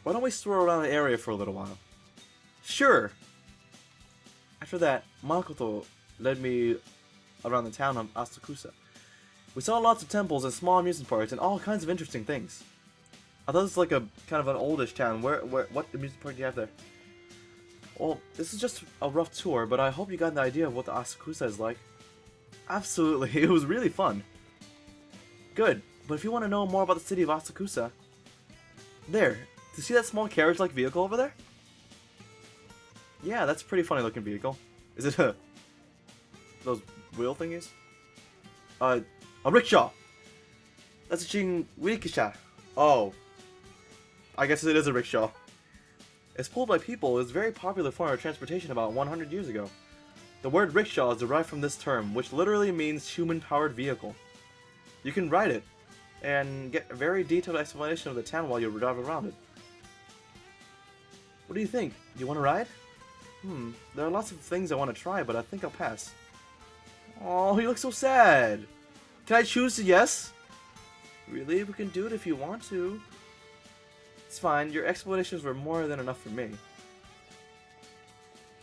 Why don't we stroll around the area for a little while? Sure! After that, Makoto led me around the town of Asakusa. We saw lots of temples and small amusement parks and all kinds of interesting things. I thought this was like a kind of an oldish town. What amusement park do you have there? Well, this is just a rough tour, but I hope you got an idea of what the Asakusa is like. Absolutely, it was really fun. Good, but if you want to know more about the city of Asakusa, there, do you see that small carriage-like vehicle over there? Yeah, that's a pretty funny looking vehicle. Is it those wheel thingies? A rickshaw! That's a jinrikisha. Oh. I guess it is a rickshaw. It's pulled by people. It was a very popular form of transportation about 100 years ago. The word rickshaw is derived from this term, which literally means human-powered vehicle. You can ride it, and get a very detailed explanation of the town while you drive around it. What do you think? Do you want to ride? There are lots of things I want to try, but I think I'll pass. Oh, you look so sad. Can I choose to yes? Really? We can do it if you want to. It's fine. Your explanations were more than enough for me.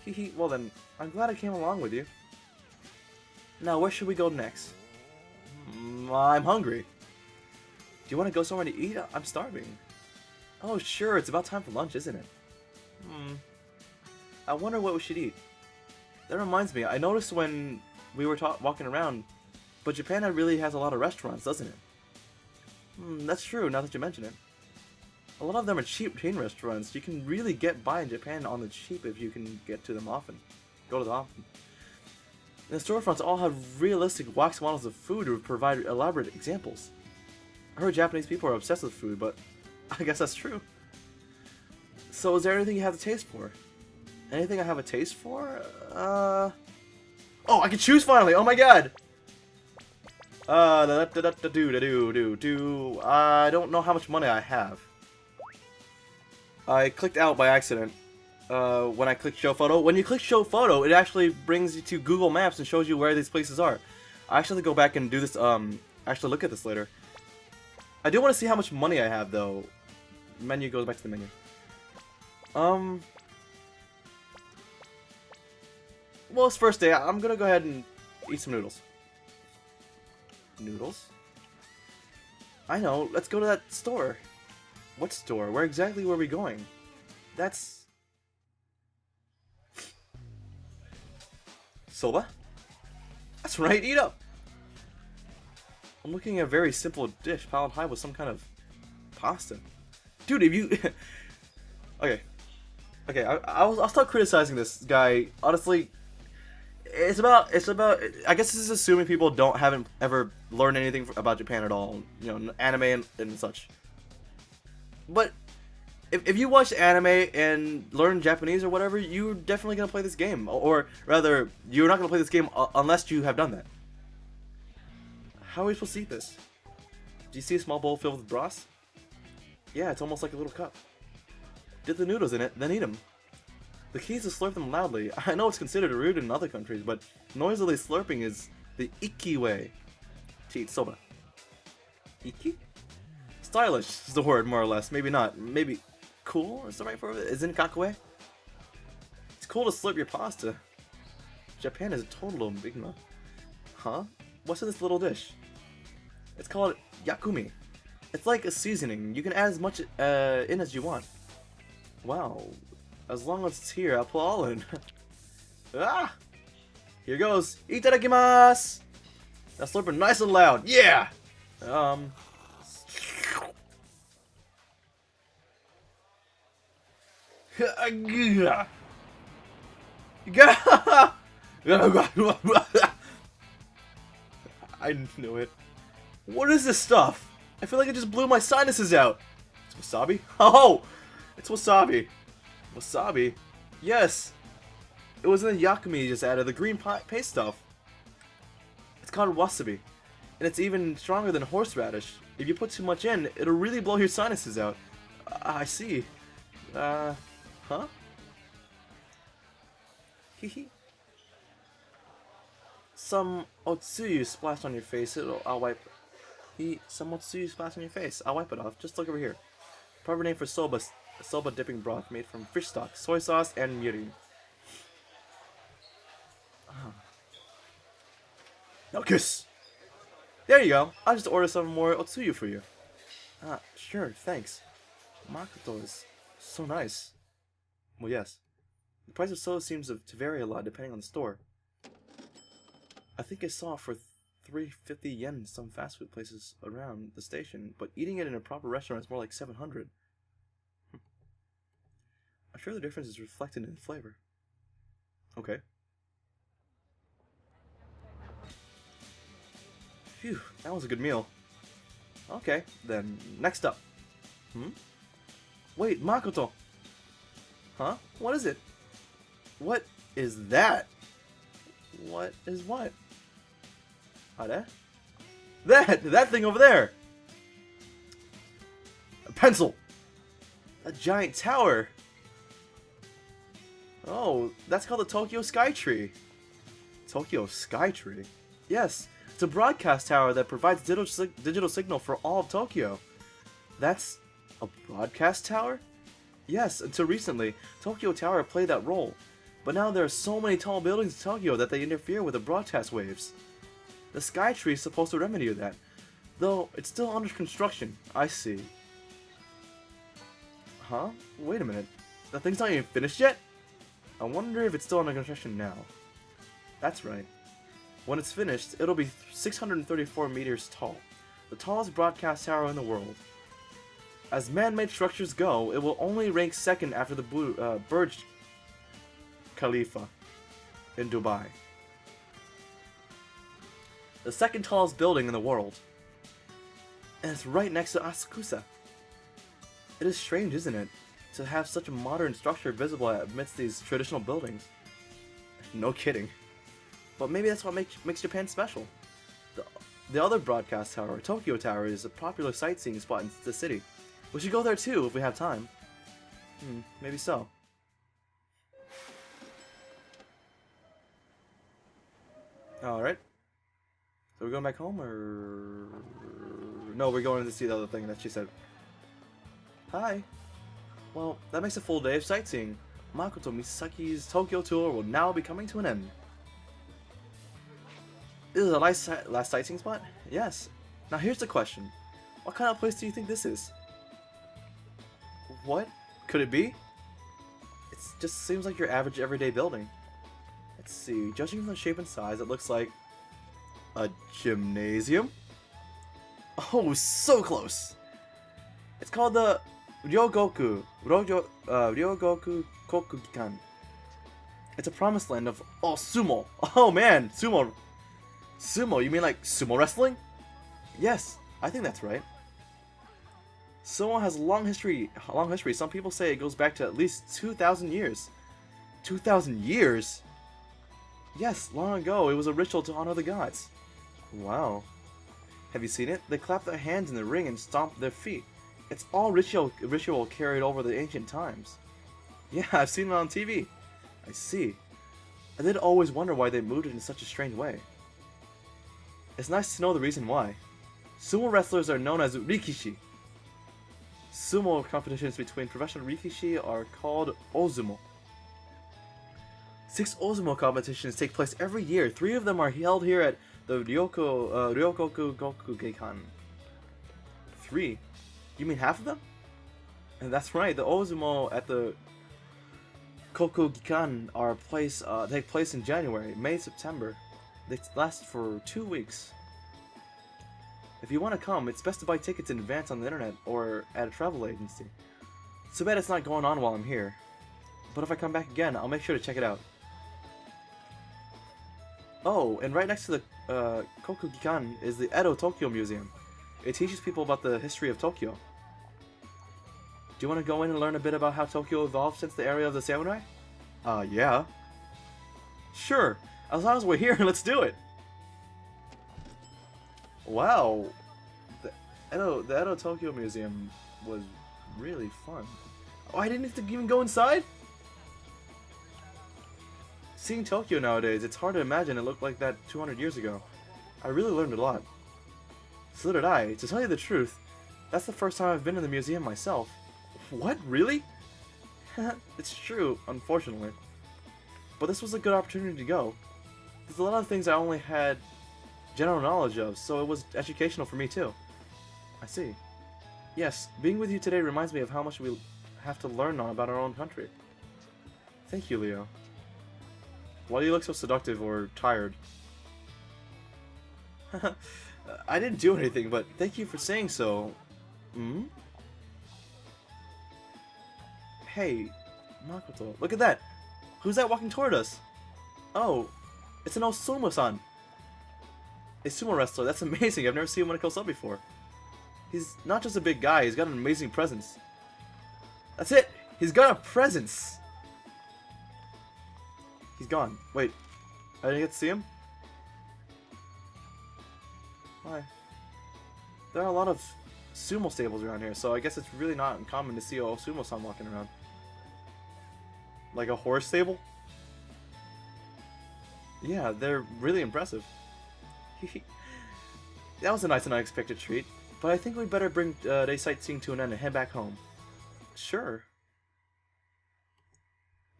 Hehe, well then, I'm glad I came along with you. Now, where should we go next? I'm hungry. Do you want to go somewhere to eat? I'm starving. Oh, sure. It's about time for lunch, isn't it? I wonder what we should eat. That reminds me, I noticed when we were walking around, but Japan really has a lot of restaurants, doesn't it? That's true, now that you mention it. A lot of them are cheap chain restaurants. You can really get by in Japan on the cheap if you can get to them often. Go to them often. And the storefronts all have realistic wax models of food to provide elaborate examples. I heard Japanese people are obsessed with food, but I guess that's true. So is there anything you have a taste for? Anything I have a taste for? Oh, I can choose finally! Oh my god! I don't know how much money I have. I clicked out by accident when I clicked show photo. When you click show photo, it actually brings you to Google Maps and shows you where these places are. I actually have to go back and do this, actually look at this later. I do want to see how much money I have, though. Menu goes back to the menu. Well, it's first day. I'm gonna go ahead and eat some noodles. Noodles? I know. Let's go to that store. What store? Where exactly were we going? That's... Soba? That's right, eat up! I'm looking at a very simple dish piled high with some kind of pasta. Dude, if you... Okay. Okay, I'll stop criticizing this guy. Honestly, it's about... I guess this is assuming people haven't ever learned anything about Japan at all. You know, anime and such. But if you watch anime and learn Japanese or whatever, you're definitely going to play this game. Or rather, you're not going to play this game unless you have done that. How are we supposed to eat this? Do you see a small bowl filled with broth? Yeah, it's almost like a little cup. Dip the noodles in it, then eat them. The key is to slurp them loudly. I know it's considered rude in other countries, but noisily slurping is the Ikki way to eat soba. Ikki? Stylish is the word, more or less. Maybe not. Maybe cool is the right word. Isn't kakue? It's cool to slurp your pasta. Japan is a total enigma. Huh? What's in this little dish? It's called yakumi. It's like a seasoning. You can add as much in as you want. Wow. As long as it's here, I'll put all in. Ah! Here goes. Itadakimasu! Now slurp it nice and loud. Yeah! I knew it. What is this stuff? I feel like it just blew my sinuses out. It's wasabi? Oh! It's wasabi. Wasabi? Yes! It was in the yakumi you just added, the green paste stuff. It's called wasabi. And it's even stronger than horseradish. If you put too much in, it'll really blow your sinuses out. I see. Huh? Hehe. Some otsuyu splashed on your face. I'll wipe. Some otsuyu splashed on your face. I'll wipe it off. Just look over here. Proper name for soba. A soba dipping broth made from fish stock, soy sauce, and mirin. Now kiss! There you go. I'll just order some more otsuyu for you. Ah, sure, thanks. Makoto is so nice. Well, yes. The price of soda seems to vary a lot depending on the store. I think I saw it for 350 yen in some fast food places around the station, but eating it in a proper restaurant is more like 700. I'm sure the difference is reflected in the flavor. Okay. Phew, that was a good meal. Okay, then next up. Wait, Makoto! Huh? What is it? What is that? What is what? That thing over there! A pencil! A giant tower! Oh, that's called the Tokyo Skytree. Tokyo Skytree? Yes, it's a broadcast tower that provides digital signal for all of Tokyo. That's a broadcast tower? Yes, until recently, Tokyo Tower played that role. But now there are so many tall buildings in Tokyo that they interfere with the broadcast waves. The Skytree is supposed to remedy that, though it's still under construction. I see. Huh? Wait a minute. The thing's not even finished yet? I wonder if it's still under construction now. That's right. When it's finished, it'll be 634 meters tall, the tallest broadcast tower in the world. As man-made structures go, it will only rank second after the Burj Khalifa in Dubai, the second tallest building in the world. And it's right next to Asakusa. It is strange, isn't it, to have such a modern structure visible amidst these traditional buildings. No kidding. But maybe that's what makes Japan special. The other broadcast tower, Tokyo Tower, is a popular sightseeing spot in the city. We should go there too if we have time. Maybe so. Alright. So we're going back home, or... No, we're going to see the other thing that she said. Hi. Well, that makes a full day of sightseeing. Makoto Misaki's Tokyo tour will now be coming to an end. This is the last sightseeing spot? Yes. Now here's the question. What kind of place do you think this is? What could it be? It just seems like your average everyday building. Let's see. Judging from the shape and size, it looks like a gymnasium? Oh, so close! It's called the Ryogoku Kokugikan. It's a promised land of sumo. Oh man, sumo. Sumo, you mean like sumo wrestling? Yes, I think that's right. Sumo has a long history. Some people say it goes back to at least 2,000 years. 2,000 years? Yes, long ago it was a ritual to honor the gods. Wow. Have you seen it? They clap their hands in the ring and stomp their feet. It's all ritual carried over the ancient times. Yeah, I've seen it on TV. I see. I did always wonder why they moved it in such a strange way. It's nice to know the reason why. Sumo wrestlers are known as rikishi. Sumo competitions between professional rikishi are called ozumo. 6 ozumo competitions take place every year. 3 of them are held here at the Ryogoku Gokugeikan. 3? You mean half of them? And that's right, the ozumo at the Kokugikan take place in January, May, September. They last for 2 weeks. If you want to come, it's best to buy tickets in advance on the internet or at a travel agency. It's too bad it's not going on while I'm here. But if I come back again, I'll make sure to check it out. Oh, and right next to the Kokugikan is the Edo Tokyo Museum. It teaches people about the history of Tokyo. Do you want to go in and learn a bit about how Tokyo evolved since the era of the samurai? Yeah. Sure. As long as we're here, let's do it! Wow. The Edo Tokyo Museum was really fun. Oh, I didn't have to even go inside? Seeing Tokyo nowadays, it's hard to imagine it looked like that 200 years ago. I really learned a lot. So did I. To tell you the truth, that's the first time I've been in the museum myself. What? Really? It's true, unfortunately. But this was a good opportunity to go. There's a lot of things I only had general knowledge of, so it was educational for me too. I see. Yes, being with you today reminds me of how much we have to learn about our own country. Thank you, Leo. Why do you look so seductive or tired? I didn't do anything, but thank you for saying so. Hmm? Hey, Makoto, look at that! Who's that walking toward us? Oh, it's an Osumo-san. A sumo wrestler, that's amazing. I've never seen one close up before. He's not just a big guy, he's got an amazing presence. That's it! He's got a presence! He's gone. Wait, I didn't get to see him? Why? There are a lot of sumo stables around here, so I guess it's really not uncommon to see a sumo-san walking around. Like a horse stable? Yeah, they're really impressive. That was a nice and unexpected treat, but I think we'd better bring today's sightseeing to an end and head back home. Sure.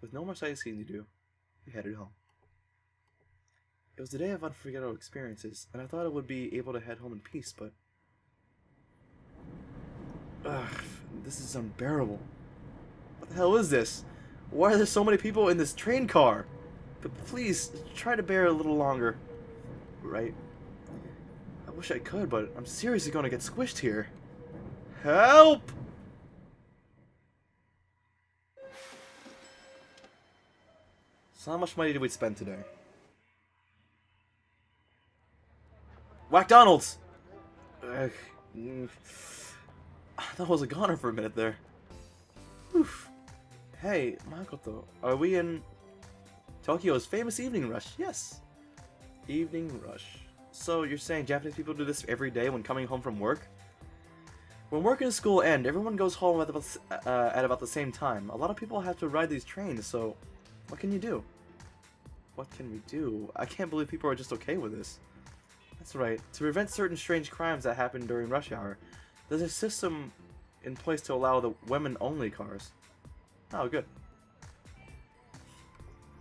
With no more sightseeing to do, we headed home. It was a day of unforgettable experiences, and I thought I would be able to head home in peace, but... Ugh, this is unbearable. What the hell is this? Why are there so many people in this train car? But please, try to bear a little longer. Right? I wish I could, but I'm seriously gonna get squished here. Help! So how much money did we spend today? McDonald's! That was a goner for a minute there. Oof. Hey, Makoto, are we in Tokyo's famous evening rush? Yes. Evening rush. So you're saying Japanese people do this every day when coming home from work? When work and school end, everyone goes home at about the same time. A lot of people have to ride these trains, so what can you do? What can we do? I can't believe people are just okay with this. That's right. To prevent certain strange crimes that happen during rush hour, there's a system in place to allow the women-only cars. Oh, good.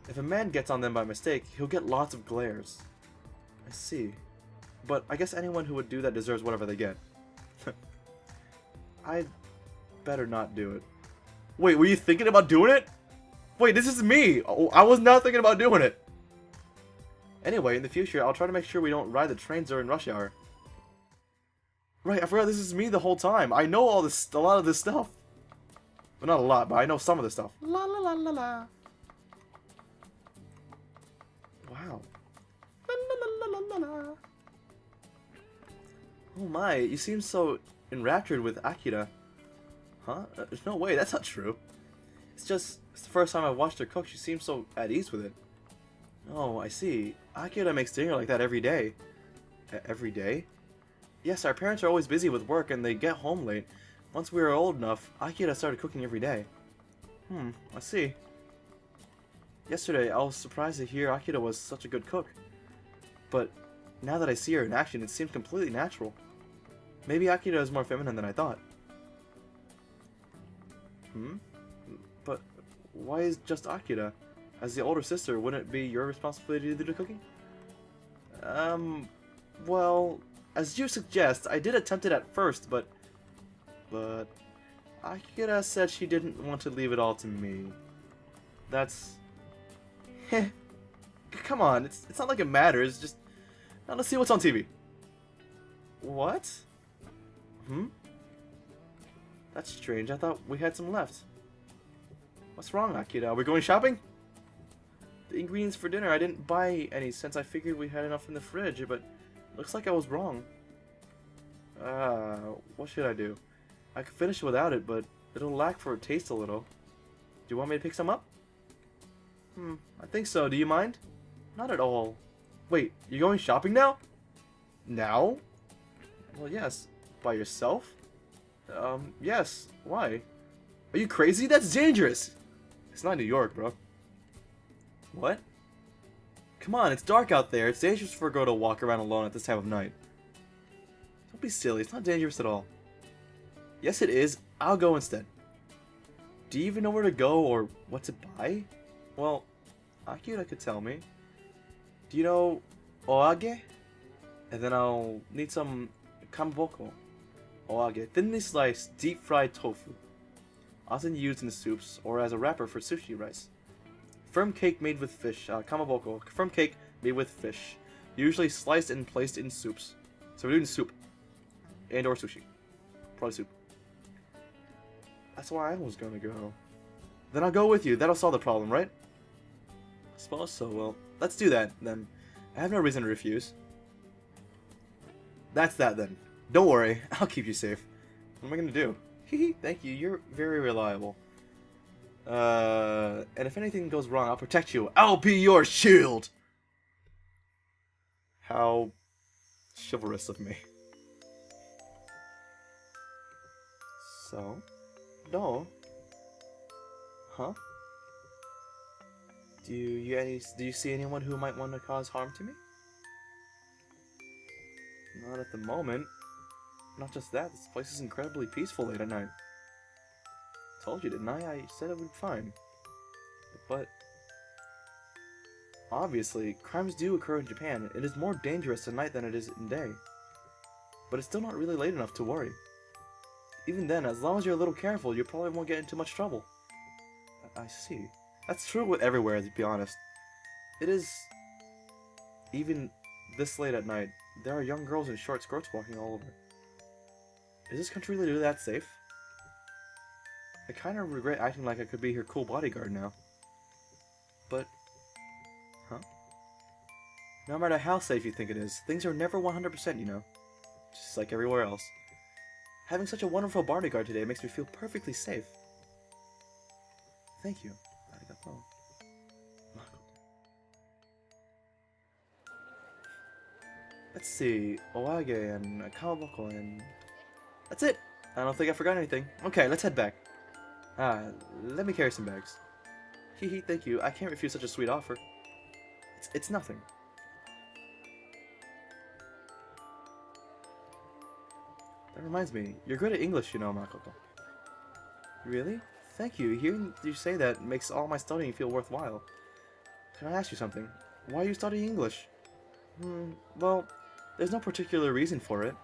If a man gets on them by mistake, he'll get lots of glares. I see. But I guess anyone who would do that deserves whatever they get. I'd better not do it. Wait, were you thinking about doing it? Wait, this is me! Oh, I was not thinking about doing it! Anyway, in the future, I'll try to make sure we don't ride the trains during rush hour. Right, I forgot this is me the whole time. I know a lot of this stuff. Well, not a lot, but I know some of this stuff. La la la la la. Wow. La la la la la la. Oh my, you seem so enraptured with Akira. Huh? There's no way, that's not true. It's the first time I've watched her cook, she seems so at ease with it. Oh, I see. Akira makes dinner like that every day. Every day? Yes, our parents are always busy with work and they get home late. Once we were old enough, Akira started cooking every day. I see. Yesterday, I was surprised to hear Akira was such a good cook. But now that I see her in action, it seems completely natural. Maybe Akira is more feminine than I thought. But why is just Akira? As the older sister, wouldn't it be your responsibility to do the cooking? Well, as you suggest, I did attempt it at first, but Akira said she didn't want to leave it all to me. That's... Come on, it's not like it matters, just... Now let's see what's on TV. What? That's strange, I thought we had some left. What's wrong, Akira? Are we going shopping? The ingredients for dinner, I didn't buy any since I figured we had enough in the fridge, but looks like I was wrong. What should I do? I could finish without it, but it'll lack for taste a little. Do you want me to pick some up? I think so. Do you mind? Not at all. Wait, you're going shopping now? Now? Well, yes. By yourself? Yes. Why? Are you crazy? That's dangerous! It's not New York, bro. What? Come on, it's dark out there. It's dangerous for a girl to walk around alone at this time of night. Don't be silly. It's not dangerous at all. Yes, it is. I'll go instead. Do you even know where to go or what to buy? Well, Akira could tell me. Do you know oage? And then I'll need some kamaboko. Oage, thinly sliced, deep-fried tofu. Often used in soups or as a wrapper for sushi rice. Firm cake made with fish. Kamaboko, firm cake made with fish. Usually sliced and placed in soups. So we're doing soup. And or sushi. Probably soup. That's where I was gonna go. Then I'll go with you. That'll solve the problem, right? I suppose so. Well, let's do that, then. I have no reason to refuse. That's that, then. Don't worry. I'll keep you safe. What am I gonna do? Hehe, thank you. You're very reliable. And if anything goes wrong, I'll protect you. I'll be your shield! How chivalrous of me. So? No. Huh? Do you see anyone who might want to cause harm to me? Not at the moment. Not just that, this place is incredibly peaceful late at night. Told you, didn't I? I said it would be fine. But obviously, crimes do occur in Japan. It is more dangerous at night than it is in day. But it's still not really late enough to worry. Even then, as long as you're a little careful, you probably won't get into much trouble. I see. That's true with everywhere, to be honest. It is... Even this late at night, there are young girls in short skirts walking all over. Is this country really that safe? I kind of regret acting like I could be her cool bodyguard now. But... Huh? No matter how safe you think it is, things are never 100%, you know. Just like everywhere else. Having such a wonderful bodyguard today makes me feel perfectly safe. Thank you. Arigato. Makoto. Let's see. Oage and kamaboko and... That's it! I don't think I forgot anything. Okay, let's head back. Let me carry some bags. Hehe, thank you. I can't refuse such a sweet offer. It's nothing. That reminds me, you're good at English, you know, Makoto. Really? Thank you. Hearing you say that makes all my studying feel worthwhile. Can I ask you something? Why are you studying English? Well, there's no particular reason for it.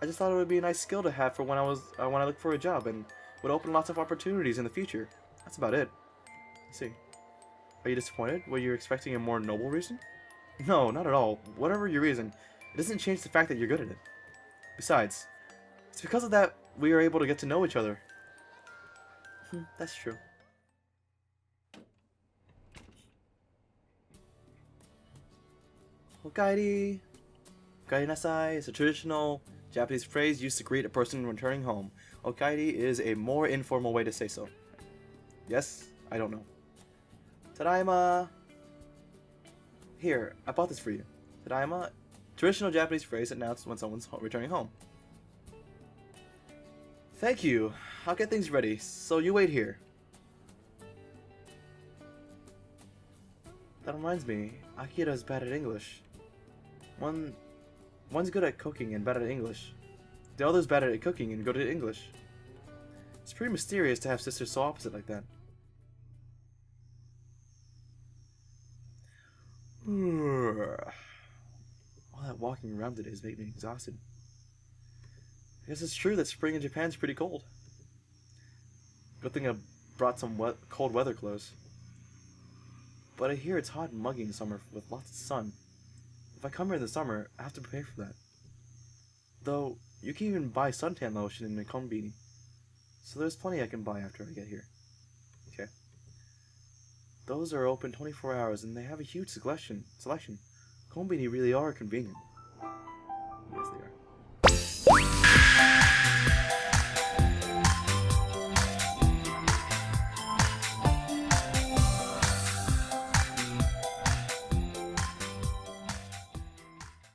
I just thought it would be a nice skill to have for when I look for a job, and would open lots of opportunities in the future. That's about it. I see. Are you disappointed? Were you expecting a more noble reason? No, not at all. Whatever your reason, it doesn't change the fact that you're good at it. Besides, it's because of that we are able to get to know each other. That's true. Okaeri. Okaeri nasai is a traditional Japanese phrase used to greet a person returning home. Okaeri is a more informal way to say so. Yes? I don't know. Tadaima. Here, I bought this for you. Tadaima. Traditional Japanese phrase announced when someone's returning home. Thank you. I'll get things ready, so you wait here. That reminds me, Akira's bad at English. One's good at cooking and bad at English. The other's bad at cooking and good at English. It's pretty mysterious to have sisters so opposite like that. All that walking around today has made me exhausted. I guess it's true that spring in Japan's pretty cold. Good thing I brought some cold weather clothes. But I hear it's hot and muggy in summer with lots of sun. If I come here in the summer, I have to prepare for that. Though, you can even buy suntan lotion in the konbini. So there's plenty I can buy after I get here. Okay. Those are open 24 hours and they have a huge selection. Konbini really are convenient.